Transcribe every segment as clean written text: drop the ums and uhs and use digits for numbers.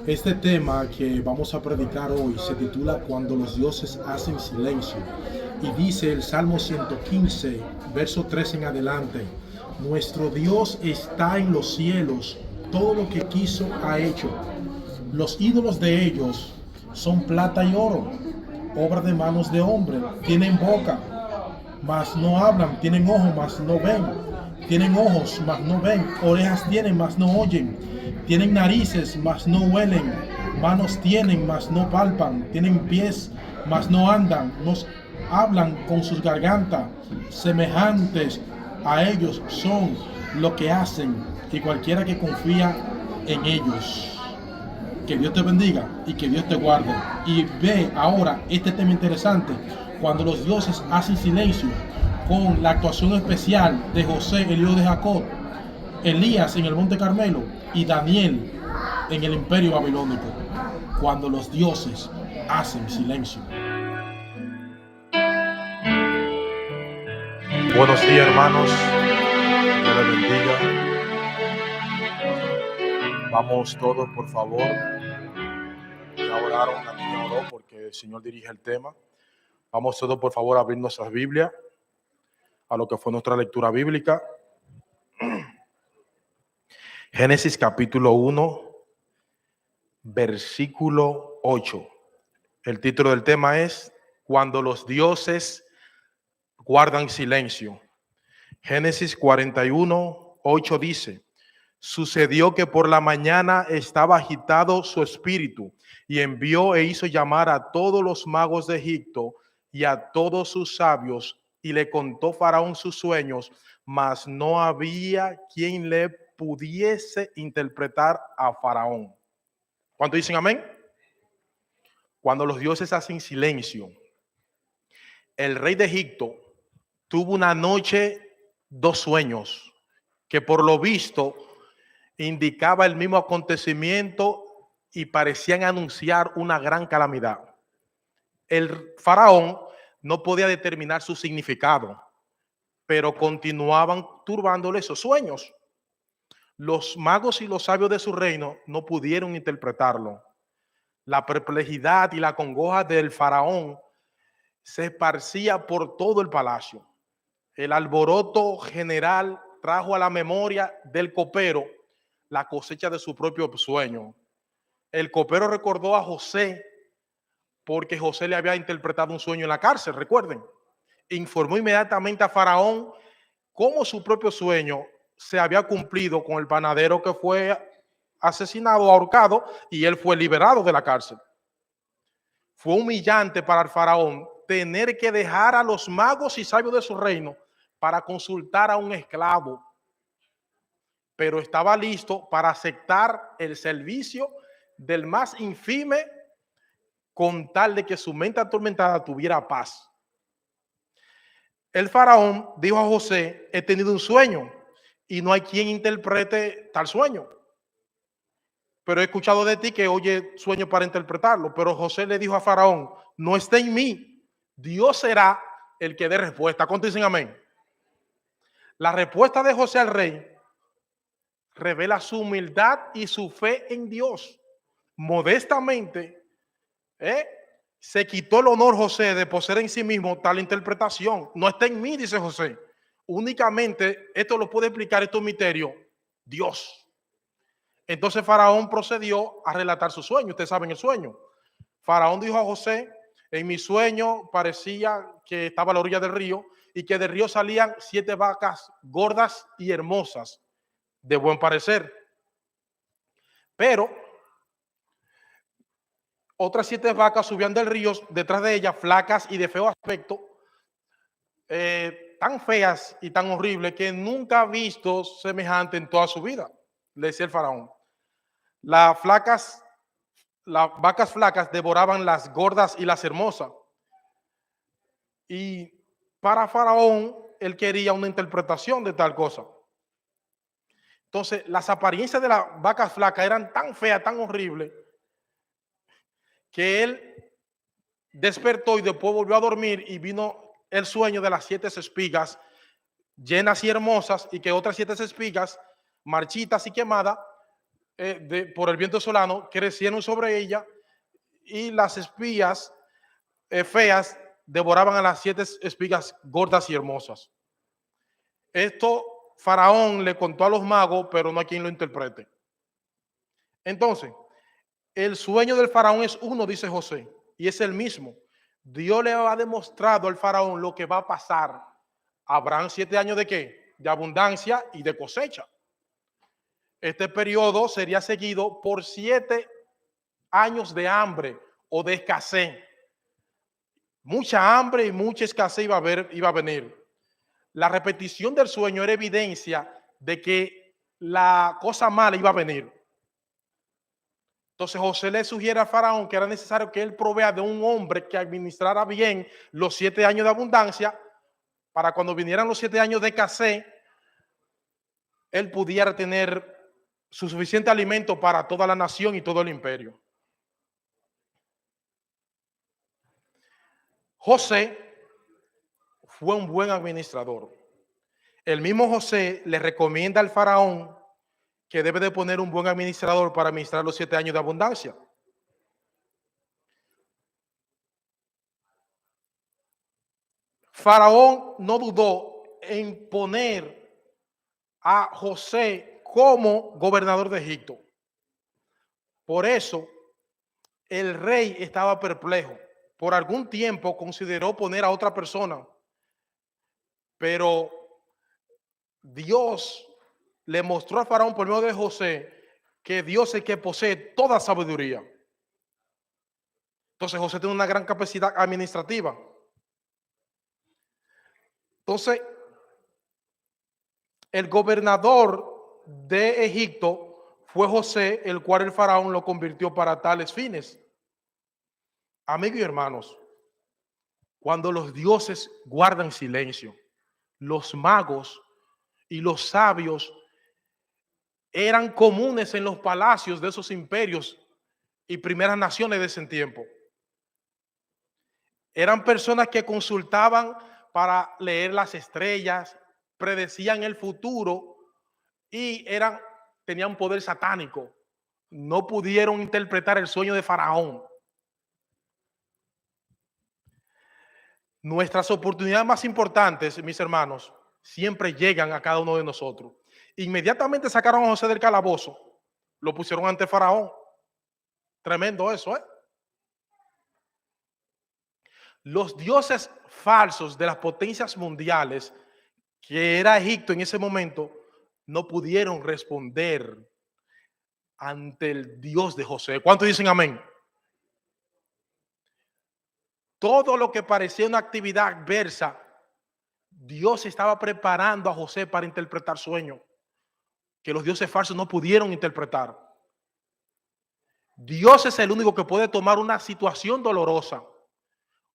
Este tema que vamos a predicar hoy se titula Cuando los dioses hacen silencio. Y dice el Salmo 115, verso 3 en adelante: Nuestro Dios está en los cielos, todo lo que quiso ha hecho. Los ídolos de ellos son plata y oro, obra de manos de hombre. Tienen boca, mas no hablan; tienen ojos, mas no ven; tienen ojos, mas no ven; orejas tienen, mas no oyen; tienen narices, mas no huelen; manos tienen, mas no palpan; tienen pies, mas no andan; nos hablan con sus gargantas; semejantes a ellos son lo que hacen, y cualquiera que confía en ellos. Que Dios te bendiga y que Dios te guarde. Y ve ahora este tema interesante: cuando los dioses hacen silencio, con la actuación especial de José, el hijo de Jacob, Elías en el Monte Carmelo y Daniel en el Imperio Babilónico. Cuando los dioses hacen silencio. Buenos días, hermanos. Dios les bendiga. Vamos todos, por favor. Ya oraron, la niña oró porque el Señor dirige el tema. Vamos todos, por favor, a abrir nuestras Biblias a lo que fue nuestra lectura bíblica. Génesis capítulo 1, versículo 8. El título del tema es Cuando los dioses guardan silencio. Génesis 41, 8 dice: Sucedió que por la mañana estaba agitado su espíritu, y envió e hizo llamar a todos los magos de Egipto y a todos sus sabios, y le contó Faraón sus sueños, mas no había quien le pudiese interpretar a Faraón. ¿Cuánto dicen amén? Cuando los dioses hacen silencio. El rey de Egipto tuvo una noche 2 sueños que por lo visto indicaba el mismo acontecimiento y parecían anunciar una gran calamidad. El faraón no podía determinar su significado, pero continuaban turbándole esos sueños. Los magos y los sabios de su reino no pudieron interpretarlo. La perplejidad y la congoja del faraón se esparcía por todo el palacio. El alboroto general trajo a la memoria del copero la cosecha de su propio sueño. El copero recordó a José porque José le había interpretado un sueño en la cárcel, recuerden. Informó inmediatamente a Faraón cómo su propio sueño se había cumplido con el panadero que fue asesinado, ahorcado, y él fue liberado de la cárcel. Fue humillante para el faraón tener que dejar a los magos y sabios de su reino para consultar a un esclavo, pero estaba listo para aceptar el servicio del más infime con tal de que su mente atormentada tuviera paz. El faraón dijo a José: he tenido un sueño y no hay quien interprete tal sueño, pero he escuchado de ti que oye sueño para interpretarlo. Pero José le dijo a faraón: no está en mí, Dios será el que dé respuesta. ¿Cuántos dicen amén? La respuesta de José al rey revela su humildad y su fe en Dios. Modestamente, se quitó el honor José de poseer en sí mismo tal interpretación. No está en mí, dice José. Únicamente esto lo puede explicar, estos misterios, Dios. Entonces Faraón procedió a relatar su sueño. Ustedes saben el sueño. Faraón dijo a José: en mi sueño parecía que estaba a la orilla del río y que del río salían 7 vacas gordas y hermosas, de buen parecer. Pero otras 7 vacas subían del río detrás de ellas, flacas y de feo aspecto, tan feas y tan horribles que nunca ha visto semejante en toda su vida, le decía el faraón. Las vacas flacas devoraban las gordas y las hermosas. Y para faraón, él quería una interpretación de tal cosa. Entonces, las apariencias de las vacas flacas eran tan feas, tan horribles, que él despertó y después volvió a dormir y vino el sueño de las 7 espigas llenas y hermosas, y que otras 7 espigas marchitas y quemadas por el viento solano, crecieron sobre ella y las espigas feas devoraban a las 7 espigas gordas y hermosas. Esto Faraón le contó a los magos, pero no hay quien lo interprete. Entonces, el sueño del faraón es uno, dice José, y es el mismo. Dios le ha demostrado al faraón lo que va a pasar. Habrán 7 años de qué? De abundancia y de cosecha. Este periodo sería seguido por 7 años de hambre o de escasez. Mucha hambre y mucha escasez iba a venir. La repetición del sueño era evidencia de que la cosa mala iba a venir. Entonces José le sugiere a Faraón que era necesario que él provea de un hombre que administrara bien los 7 años de abundancia para cuando vinieran los 7 años de escasez, él pudiera tener su suficiente alimento para toda la nación y todo el imperio. José fue un buen administrador. El mismo José le recomienda al faraón que debe de poner un buen administrador para administrar los 7 años de abundancia. Faraón no dudó en poner a José como gobernador de Egipto. Por eso el rey estaba perplejo. Por algún tiempo consideró poner a otra persona, pero Dios le mostró a Faraón por medio de José que Dios es el que posee toda sabiduría. Entonces José tiene una gran capacidad administrativa. Entonces, el gobernador de Egipto fue José, el cual el faraón lo convirtió para tales fines. Amigos y hermanos, cuando los dioses guardan silencio, los magos y los sabios eran comunes en los palacios de esos imperios y primeras naciones de ese tiempo. Eran personas que consultaban para leer las estrellas, predecían el futuro y tenían poder satánico. No pudieron interpretar el sueño de Faraón. Nuestras oportunidades más importantes, mis hermanos, siempre llegan a cada uno de nosotros. Inmediatamente sacaron a José del calabozo, lo pusieron ante Faraón. Tremendo eso, ¿eh? Los dioses falsos de las potencias mundiales, que era Egipto en ese momento, no pudieron responder ante el Dios de José. ¿Cuántos dicen amén? Todo lo que parecía una actividad adversa, Dios estaba preparando a José para interpretar sueños que los dioses falsos no pudieron interpretar. Dios es el único que puede tomar una situación dolorosa,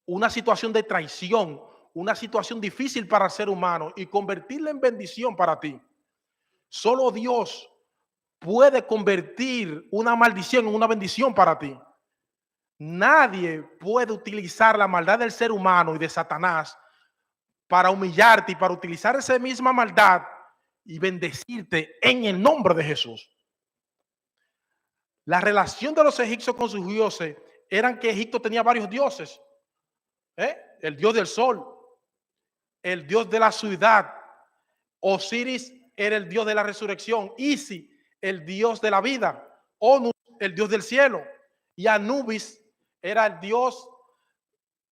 una situación de traición, una situación difícil para el ser humano y convertirla en bendición para ti. Solo Dios puede convertir una maldición en una bendición para ti. Nadie puede utilizar la maldad del ser humano y de Satanás para humillarte y para utilizar esa misma maldad y bendecirte en el nombre de Jesús. La relación de los egipcios con sus dioses eran que Egipto tenía varios dioses. El dios del sol, el dios de la ciudad, Osiris era el dios de la resurrección, Isis el dios de la vida, Onus el dios del cielo y Anubis era el dios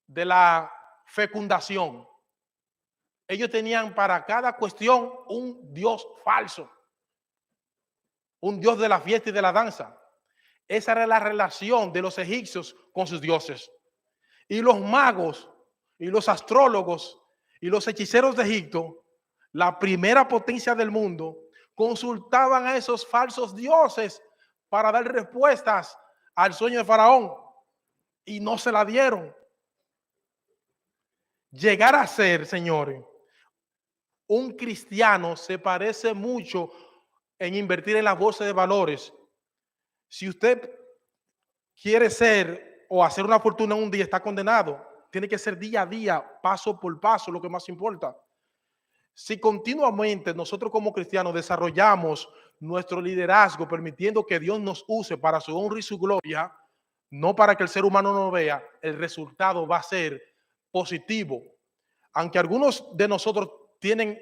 de la fecundación. Ellos tenían para cada cuestión un dios falso, un dios de la fiesta y de la danza. Esa era la relación de los egipcios con sus dioses. Y los magos y los astrólogos y los hechiceros de Egipto, la primera potencia del mundo, consultaban a esos falsos dioses para dar respuestas al sueño de Faraón y no se la dieron. Llegar a ser, señores, un cristiano se parece mucho en invertir en la bolsa de valores. Si usted quiere ser o hacer una fortuna en un día, está condenado. Tiene que ser día a día, paso por paso, lo que más importa. Si continuamente nosotros como cristianos desarrollamos nuestro liderazgo, permitiendo que Dios nos use para su honra y su gloria, no para que el ser humano no vea, el resultado va a ser positivo. Aunque algunos de nosotros tienen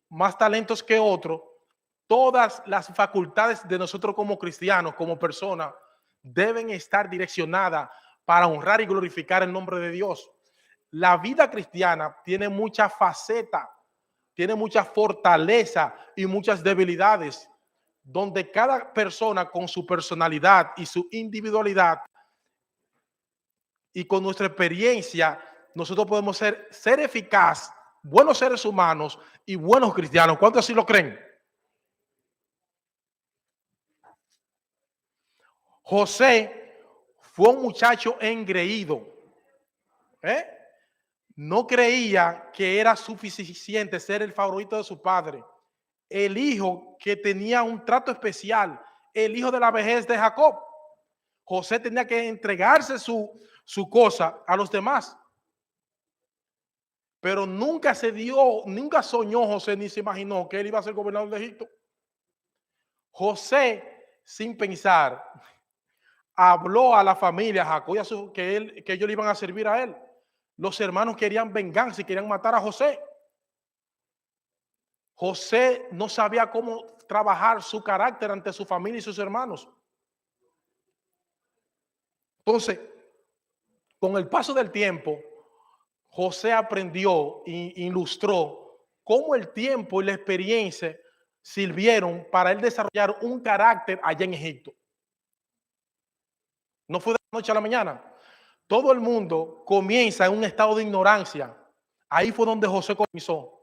más talentos que otros, todas las facultades de nosotros como cristianos, como personas, deben estar direccionadas para honrar y glorificar el nombre de Dios. La vida cristiana tiene muchas facetas, tiene mucha fortaleza y muchas debilidades, donde cada persona con su personalidad y su individualidad y con nuestra experiencia, nosotros podemos ser eficaz, buenos seres humanos y buenos cristianos. ¿Cuántos así lo creen? José fue un muchacho engreído, ¿eh? No creía que era suficiente ser el favorito de su padre, el hijo que tenía un trato especial, el hijo de la vejez de Jacob. José tenía que entregarse su cosa a los demás. Pero nunca nunca soñó José ni se imaginó que él iba a ser gobernador de Egipto. José, sin pensar, habló a la familia Jacob que ellos le iban a servir a él. Los hermanos querían venganza y querían matar a José. José no sabía cómo trabajar su carácter ante su familia y sus hermanos. Entonces, con el paso del tiempo, José aprendió e ilustró cómo el tiempo y la experiencia sirvieron para él desarrollar un carácter allá en Egipto. No fue de la noche a la mañana. Todo el mundo comienza en un estado de ignorancia. Ahí fue donde José comenzó.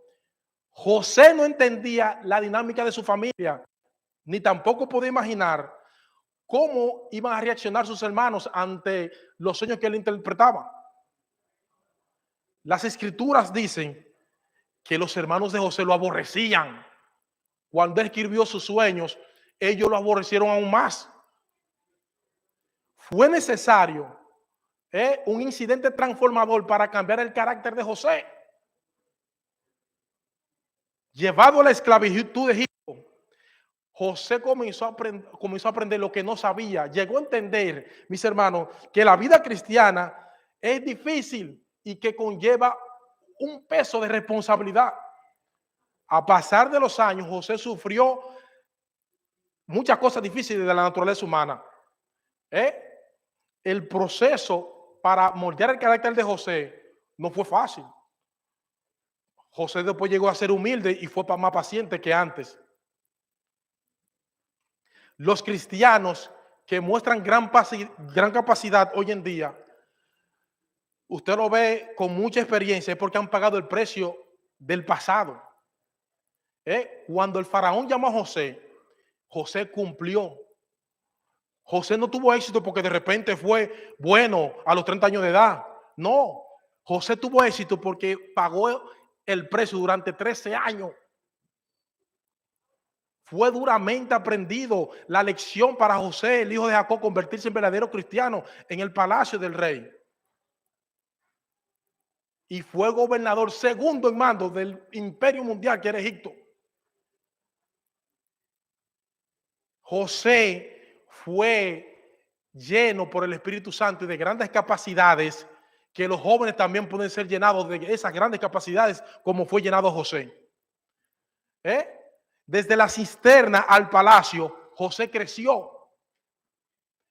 José no entendía la dinámica de su familia, ni tampoco podía imaginar cómo iban a reaccionar sus hermanos ante los sueños que él interpretaba. Las escrituras dicen que los hermanos de José lo aborrecían. Cuando él escribió sus sueños, ellos lo aborrecieron aún más. Fue necesario un incidente transformador para cambiar el carácter de José. Llevado a la esclavitud de Egipto, José comenzó a aprender lo que no sabía. Llegó a entender, mis hermanos, que la vida cristiana es difícil y que conlleva un peso de responsabilidad. A pasar de los años, José sufrió muchas cosas difíciles de la naturaleza humana. El proceso para moldear el carácter de José no fue fácil. José después llegó a ser humilde y fue más paciente que antes. Los cristianos que muestran gran capacidad hoy en día, usted lo ve con mucha experiencia, es porque han pagado el precio del pasado. Cuando el faraón llamó a José, José cumplió. José no tuvo éxito porque de repente fue bueno a los 30 años de edad. No, José tuvo éxito porque pagó el precio durante 13 años. Fue duramente aprendido la lección para José, el hijo de Jacob, convertirse en verdadero cristiano en el palacio del rey. Y fue gobernador segundo en mando del imperio mundial que era Egipto. José fue lleno por el Espíritu Santo y de grandes capacidades, que los jóvenes también pueden ser llenados de esas grandes capacidades como fue llenado José. Desde la cisterna al palacio, José creció.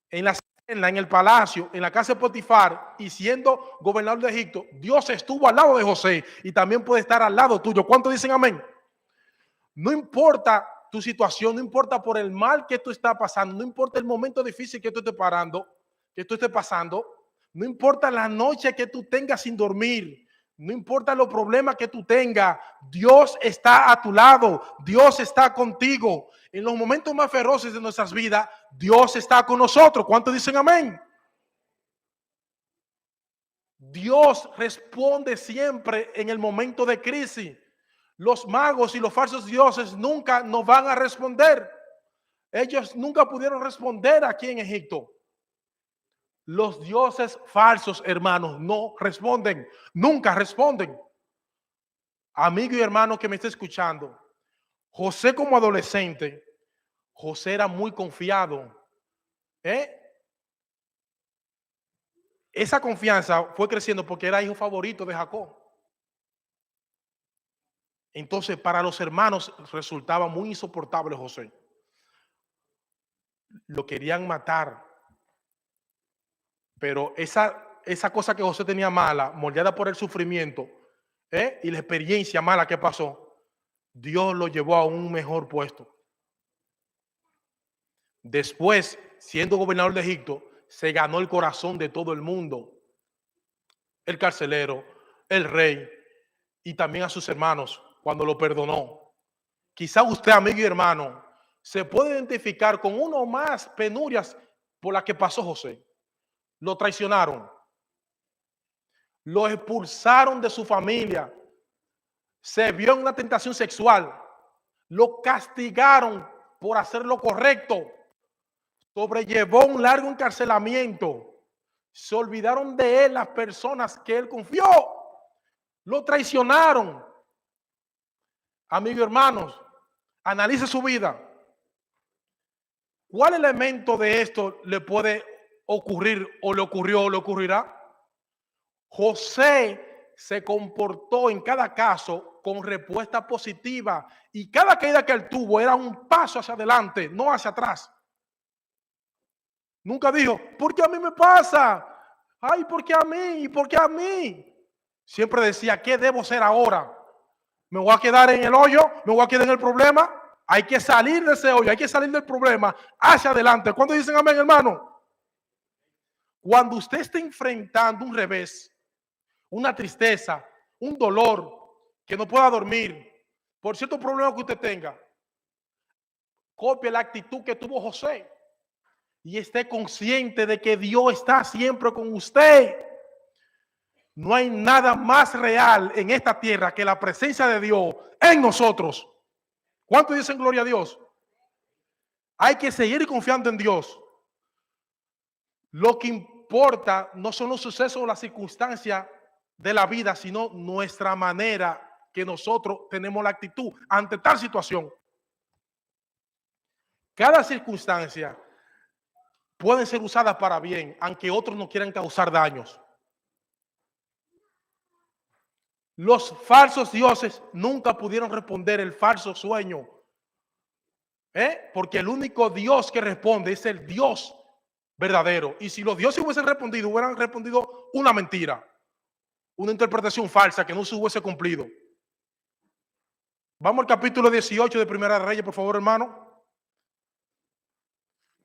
En la cisterna, en el palacio, en la casa de Potifar y siendo gobernador de Egipto, Dios estuvo al lado de José y también puede estar al lado tuyo. ¿Cuántos dicen amén? No importa tu situación, no importa por el mal que tú estás pasando, no importa el momento difícil que tú estés pasando, no importa la noche que tú tengas sin dormir, no importa los problemas que tú tengas, Dios está a tu lado, Dios está contigo. En los momentos más feroces de nuestras vidas, Dios está con nosotros. ¿Cuántos dicen amén? Dios responde siempre en el momento de crisis. Los magos y los falsos dioses nunca nos van a responder. Ellos nunca pudieron responder aquí en Egipto. Los dioses falsos, hermanos, no responden, nunca responden. Amigo y hermano que me está escuchando, José como adolescente, José era muy confiado. Esa confianza fue creciendo porque era hijo favorito de Jacob. Entonces, para los hermanos resultaba muy insoportable José. Lo querían matar. Pero esa cosa que José tenía mala, moldeada por el sufrimiento y la experiencia mala que pasó, Dios lo llevó a un mejor puesto. Después, siendo gobernador de Egipto, se ganó el corazón de todo el mundo. El carcelero, el rey y también a sus hermanos cuando lo perdonó. Quizá usted, amigo y hermano, se puede identificar con una o más penurias por las que pasó José. Lo traicionaron, lo expulsaron de su familia, se vio en una tentación sexual, lo castigaron por hacer lo correcto, sobrellevó un largo encarcelamiento, se olvidaron de él las personas que él confió, lo traicionaron. Amigos y hermanos, analice su vida. ¿Cuál elemento de esto le puede ocurrir o le ocurrió o le ocurrirá? José se comportó en cada caso con respuesta positiva y cada caída que él tuvo era un paso hacia adelante, no hacia atrás. Nunca dijo, ¿por qué a mí me pasa? Ay, ¿por qué a mí? ¿Y por qué a mí? Siempre decía, ¿qué debo hacer ahora? ¿Me voy a quedar en el hoyo? ¿Me voy a quedar en el problema? Hay que salir de ese hoyo, hay que salir del problema hacia adelante. ¿Cuándo dicen amén, hermano? Cuando usted esté enfrentando un revés, una tristeza, un dolor, que no pueda dormir, por cierto problema que usted tenga, copie la actitud que tuvo José y esté consciente de que Dios está siempre con usted. No hay nada más real en esta tierra que la presencia de Dios en nosotros. ¿Cuántos dicen gloria a Dios? Hay que seguir confiando en Dios. Lo que importa no son los sucesos o las circunstancias de la vida, sino nuestra manera que nosotros tenemos la actitud ante tal situación. Cada circunstancia puede ser usada para bien, aunque otros no quieran causar daños. Los falsos dioses nunca pudieron responder el falso sueño, porque el único Dios que responde es el Dios verdadero. Y si los dioses hubiesen respondido, hubieran respondido una mentira, una interpretación falsa que no se hubiese cumplido. Vamos al capítulo 18 de Primera de Reyes, por favor, hermano.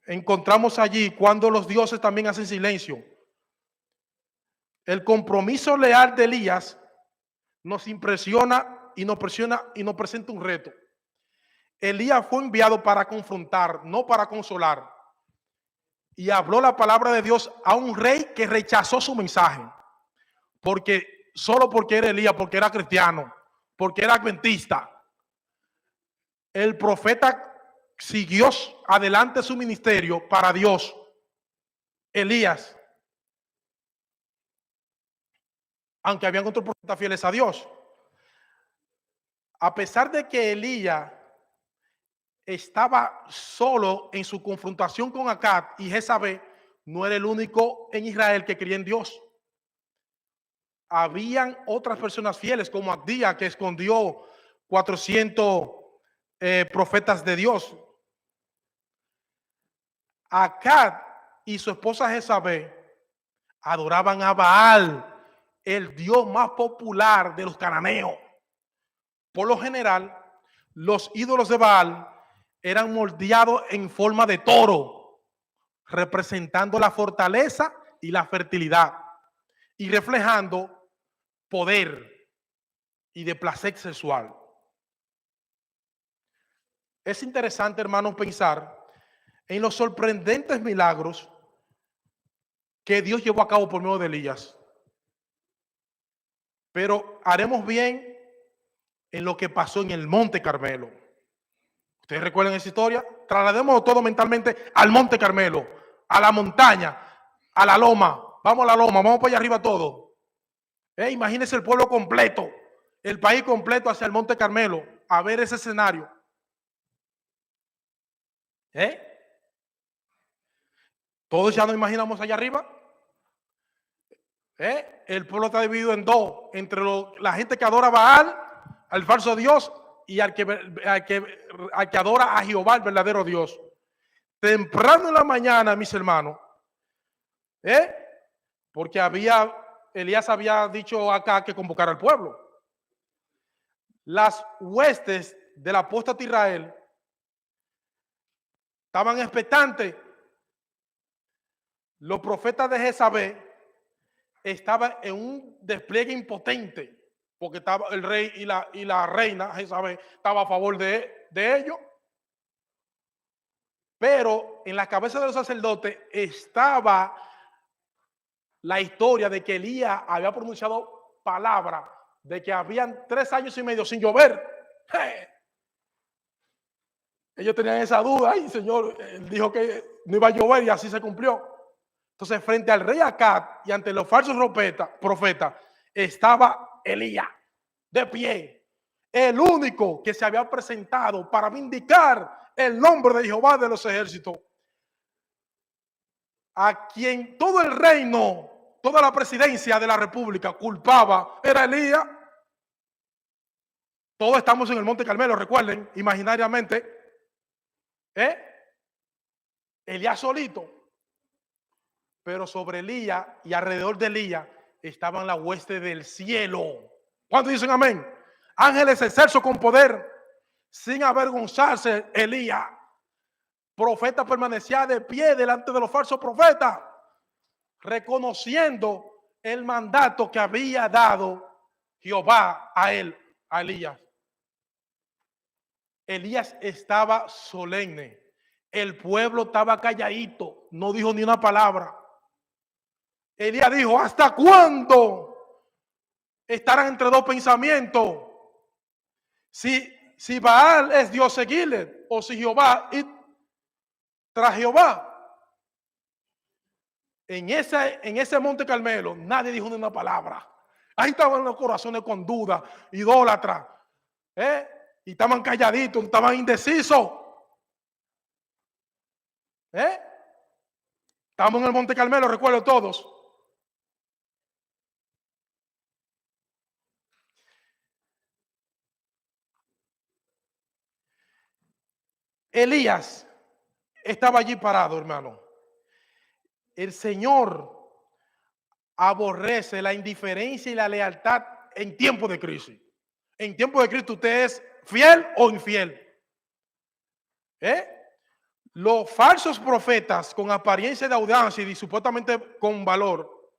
Encontramos allí cuando los dioses también hacen silencio. El compromiso leal de Elías nos impresiona y nos presiona y nos presenta un reto. Elías fue enviado para confrontar, no para consolar. Y habló la palabra de Dios a un rey que rechazó su mensaje. Solo porque era Elías, porque era cristiano, porque era adventista. El profeta siguió adelante su ministerio para Dios. Elías, aunque habían otros profetas fieles a Dios. A pesar de que Elías estaba solo en su confrontación con Acab y Jezabel, no era el único en Israel que creía en Dios. Habían otras personas fieles como Abdías, que escondió 400 profetas de Dios. Acab y su esposa Jezabel adoraban a Baal, el dios más popular de los cananeos. Por lo general, los ídolos de Baal eran moldeados en forma de toro, representando la fortaleza y la fertilidad y reflejando poder y de placer sexual. Es interesante, hermanos, pensar en los sorprendentes milagros que Dios llevó a cabo por medio de Elías. Pero haremos bien en lo que pasó en el Monte Carmelo. ¿Ustedes recuerdan esa historia? Traslademos todo mentalmente al Monte Carmelo, a la montaña, a la loma. Vamos a la loma, vamos para allá arriba todo. Imagínense el pueblo completo, el país completo hacia el Monte Carmelo, a ver ese escenario. Todos ya nos imaginamos allá arriba. El pueblo está dividido en dos, entre la gente que adora a Baal, al falso Dios, y al que adora a Jehová, el verdadero Dios. Temprano en la mañana, mis hermanos, porque Elías había dicho acá que convocara al pueblo. Las huestes del apóstata Israel estaban expectantes. Los profetas de Jezabel estaban en un despliegue impotente, porque estaba el rey y la reina Jezabel estaba a favor de ellos. Pero en la cabeza de los sacerdotes estaba la historia de que Elías había pronunciado palabra de que habían 3 años y medio sin llover. Ellos tenían esa duda. Ay, Señor, él dijo que no iba a llover y así se cumplió. Entonces, frente al rey Acab y ante los falsos profetas, estaba Elías de pie, el único que se había presentado para vindicar el nombre de Jehová de los ejércitos, a quien todo el reino, toda la presidencia de la república culpaba, era Elías. Todos estamos en el Monte Carmelo, recuerden, imaginariamente. Elías solito. Pero sobre Elías y alrededor de Elías estaban las huestes del cielo. ¿Cuántos dicen amén? Ángeles excelsos con poder, sin avergonzarse. Elías, profeta, permanecía de pie delante de los falsos profetas, reconociendo el mandato que había dado Jehová a él, a Elías. Elías estaba solemne. El pueblo estaba calladito, no dijo ni una palabra. Elías dijo: ¿hasta cuándo estarán entre dos pensamientos? Si Baal es Dios, seguirle, o si Jehová, ir tras Jehová. En ese Monte Carmelo nadie dijo ni una palabra. Ahí estaban los corazones con duda, idólatras, y estaban calladitos, estaban indecisos. Estamos en el Monte Carmelo, recuerdo todos. Elías estaba allí parado, hermano. El Señor aborrece la indiferencia y la lealtad en tiempo de crisis. En tiempo de crisis usted es fiel o infiel. Los falsos profetas con apariencia de audacia y supuestamente con valor,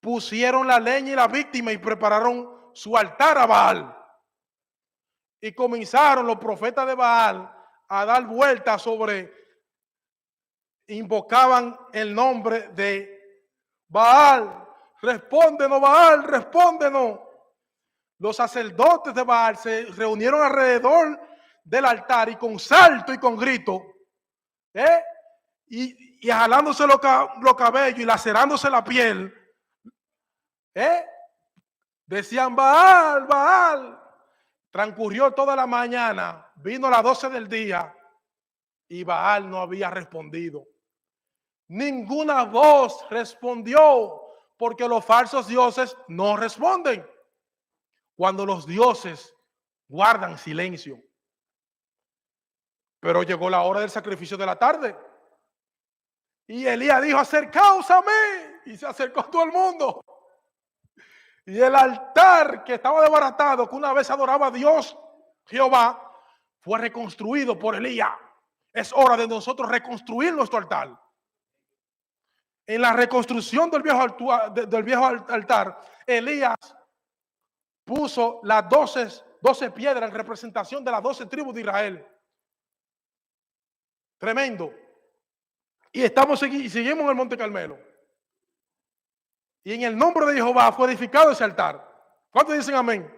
pusieron la leña y la víctima y prepararon su altar a Baal. Y comenzaron los profetas de Baal a dar vueltas invocaban el nombre de Baal. Respóndenos, Baal, respóndenos. Los sacerdotes de Baal se reunieron alrededor del altar y con salto y con grito, y jalándose los cabellos y lacerándose la piel, decían: Baal, Baal. Transcurrió toda la mañana, vino a las 12 del día y Baal no había respondido. Ninguna voz respondió, porque los falsos dioses no responden cuando los dioses guardan silencio. Pero llegó la hora del sacrificio de la tarde y Elías dijo: acercaos a mí, y se acercó todo el mundo. Y el altar que estaba desbaratado, que una vez adoraba a Dios Jehová, fue reconstruido por Elías. Es hora de nosotros reconstruir nuestro altar. En la reconstrucción del viejo altar, Elías puso las 12 piedras en representación de las 12 tribus de Israel. Tremendo. Y seguimos en el Monte Carmelo. Y en el nombre de Jehová fue edificado ese altar. ¿Cuántos dicen amén?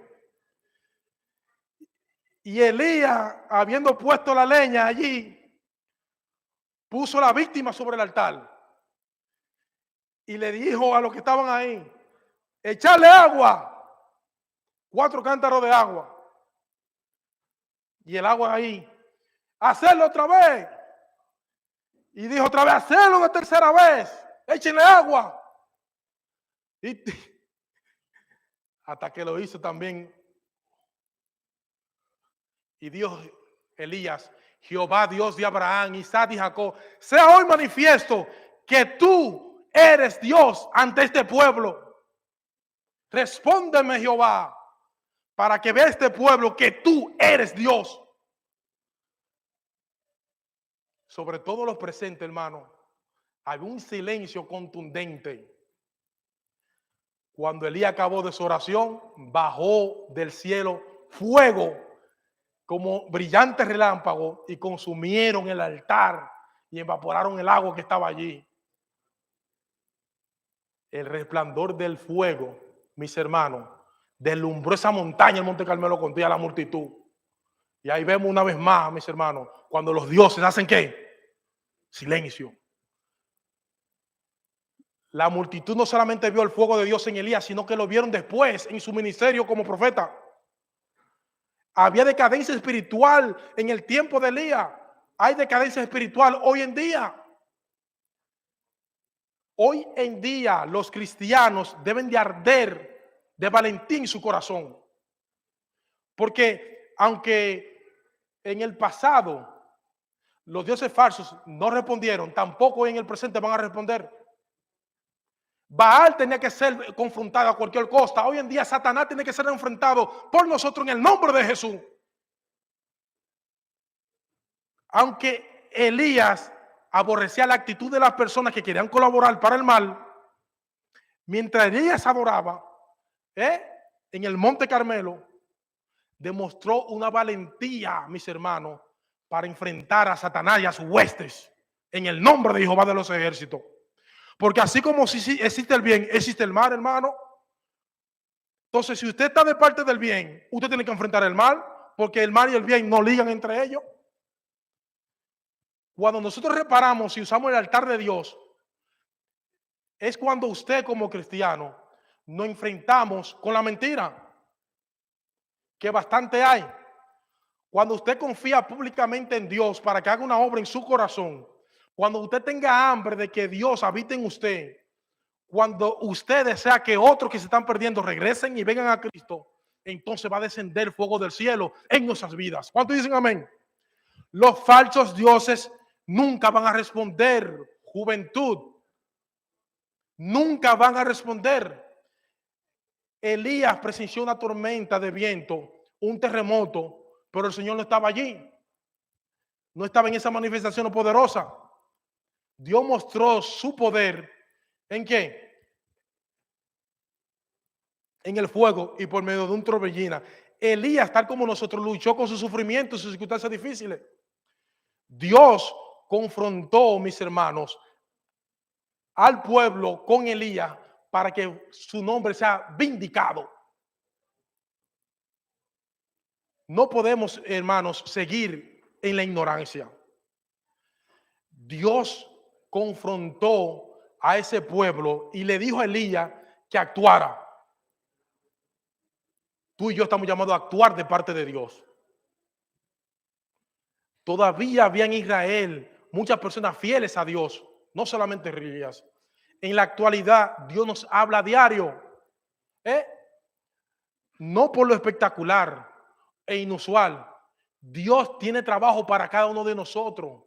Y Elías, habiendo puesto la leña allí, puso la víctima sobre el altar. Y le dijo a los que estaban ahí: echarle agua, 4 cántaros de agua. Y el agua ahí hacerlo otra vez. Y dijo otra vez, hacerlo una tercera vez. Échenle agua. Y hasta que lo hizo también. Y Dios, Elías, Jehová, Dios de Abraham, Isaac y Jacob, sea hoy manifiesto que tú eres Dios ante este pueblo. Respóndeme, Jehová, para que vea este pueblo que tú eres Dios. Sobre todo los presentes, hermano, había un silencio contundente. Cuando Elías acabó de su oración, bajó del cielo fuego como brillante relámpago y consumieron el altar y evaporaron el agua que estaba allí. El resplandor del fuego, mis hermanos, deslumbró esa montaña, el Monte Carmelo, con toda la multitud. Y ahí vemos una vez más, mis hermanos, cuando los dioses hacen ¿qué? Silencio. La multitud no solamente vio el fuego de Dios en Elías, sino que lo vieron después en su ministerio como profeta. Había decadencia espiritual en el tiempo de Elías. Hay decadencia espiritual hoy en día. Hoy en día los cristianos deben de arder de valentía en su corazón. Porque aunque en el pasado los dioses falsos no respondieron, tampoco en el presente van a responder. Baal tenía que ser confrontado a cualquier costa. Hoy en día Satanás tiene que ser enfrentado por nosotros en el nombre de Jesús. Aunque Elías aborrecía la actitud de las personas que querían colaborar para el mal, mientras Elías adoraba en el Monte Carmelo, demostró una valentía, mis hermanos, para enfrentar a Satanás y a sus huestes en el nombre de Jehová de los ejércitos. Porque así como si existe el bien, existe el mal, hermano. Entonces, si usted está de parte del bien, usted tiene que enfrentar el mal, porque el mal y el bien no ligan entre ellos. Cuando nosotros reparamos y usamos el altar de Dios, es cuando usted como cristiano nos enfrentamos con la mentira, que bastante hay. Cuando usted confía públicamente en Dios para que haga una obra en su corazón, cuando usted tenga hambre de que Dios habite en usted, cuando usted desea que otros que se están perdiendo regresen y vengan a Cristo, entonces va a descender fuego del cielo en nuestras vidas. ¿Cuántos dicen amén? Los falsos dioses nunca van a responder, juventud. Nunca van a responder. Elías presenció una tormenta de viento, un terremoto, pero el Señor no estaba allí. No estaba en esa manifestación poderosa. Dios mostró su poder ¿en qué? En el fuego y por medio de un torbellino. Elías, tal como nosotros, luchó con sus sufrimientos y sus circunstancias difíciles. Dios confrontó, mis hermanos, al pueblo con Elías para que su nombre sea vindicado. No podemos, hermanos, seguir en la ignorancia. Dios confrontó a ese pueblo y le dijo a Elías que actuara. Tú y yo estamos llamados a actuar de parte de Dios. Todavía había en Israel muchas personas fieles a Dios, no solamente Elías. En la actualidad, Dios nos habla a diario. No por lo espectacular e inusual. Dios tiene trabajo para cada uno de nosotros.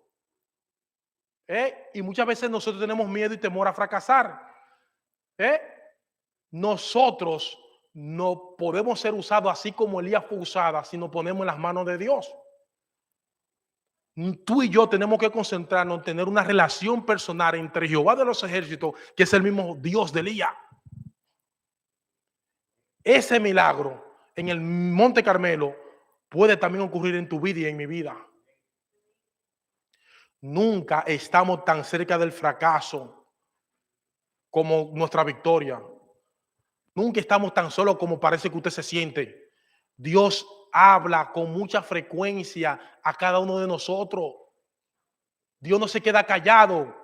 Y muchas veces nosotros tenemos miedo y temor a fracasar. Nosotros no podemos ser usados así como Elías fue usada si nos ponemos en las manos de Dios. Tú y yo tenemos que concentrarnos en tener una relación personal entre Jehová de los ejércitos, que es el mismo Dios de Elías. Ese milagro en el Monte Carmelo puede también ocurrir en tu vida y en mi vida. Nunca estamos tan cerca del fracaso como nuestra victoria. Nunca estamos tan solos como parece que usted se siente. Dios habla con mucha frecuencia a cada uno de nosotros. Dios no se queda callado.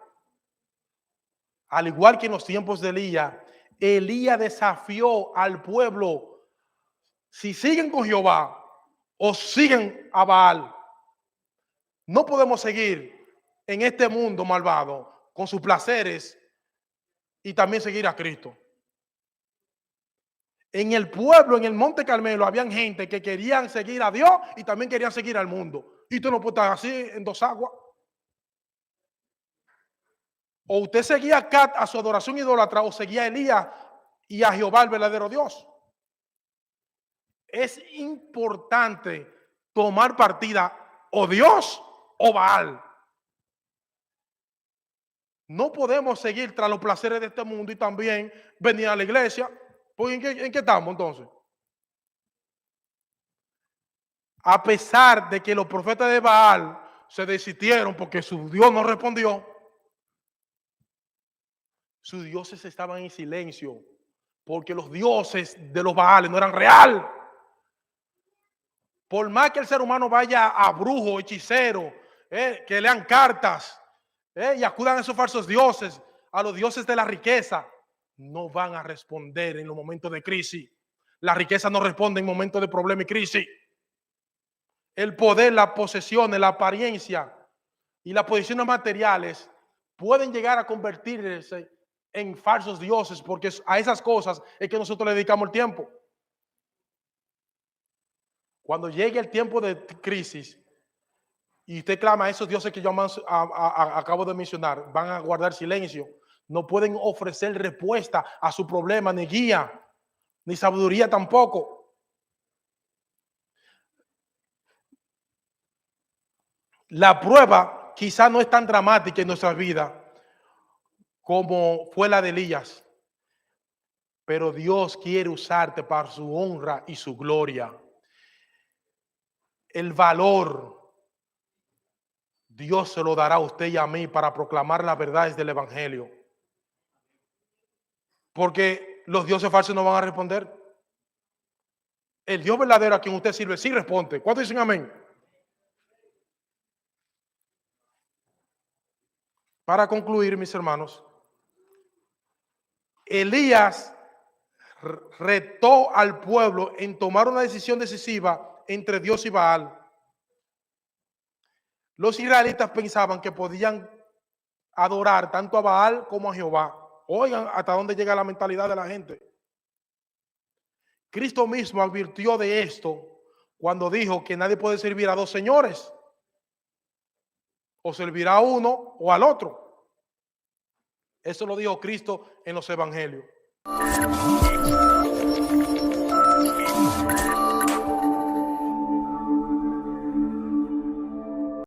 Al igual que en los tiempos de Elías, Elías desafió al pueblo: si siguen con Jehová o siguen a Baal. No podemos seguir en este mundo malvado con sus placeres y también seguir a Cristo. En el pueblo, en el Monte Carmelo, habían gente que querían seguir a Dios y también querían seguir al mundo. Y tú no puedes estar así en dos aguas. O usted seguía a su adoración idólatra o seguía a Elías y a Jehová, el verdadero Dios. Es importante tomar partida o Dios o Baal. No podemos seguir tras los placeres de este mundo y también venir a la iglesia. Pues ¿en qué estamos entonces? A pesar de que los profetas de Baal se desistieron porque su Dios no respondió, sus dioses estaban en silencio porque los dioses de los Baales no eran real. Por más que el ser humano vaya a brujo, hechicero, que lean cartas y acudan a esos falsos dioses, a los dioses de la riqueza, no van a responder en los momentos de crisis. La riqueza no responde en momentos de problema y crisis. El poder, las posesiones, la apariencia y las posiciones materiales pueden llegar a convertirse en falsos dioses, porque a esas cosas es que nosotros le dedicamos el tiempo. Cuando llegue el tiempo de crisis y usted clama a esos dioses que yo acabo de mencionar, van a guardar silencio. No pueden ofrecer respuesta a su problema, ni guía, ni sabiduría tampoco. La prueba quizá no es tan dramática en nuestras vidas como fue la de Elías, pero Dios quiere usarte para su honra y su gloria. El valor Dios se lo dará a usted y a mí para proclamar las verdades del evangelio. Porque los dioses falsos no van a responder. El Dios verdadero a quien usted sirve sí responde. ¿Cuántos dicen amén? Para concluir, mis hermanos, Elías retó al pueblo en tomar una decisión decisiva entre Dios y Baal. Los israelitas pensaban que podían adorar tanto a Baal como a Jehová. Oigan hasta dónde llega la mentalidad de la gente. Cristo mismo advirtió de esto cuando dijo que nadie puede servir a dos señores. O servirá a uno o al otro. Eso lo dijo Cristo en los evangelios.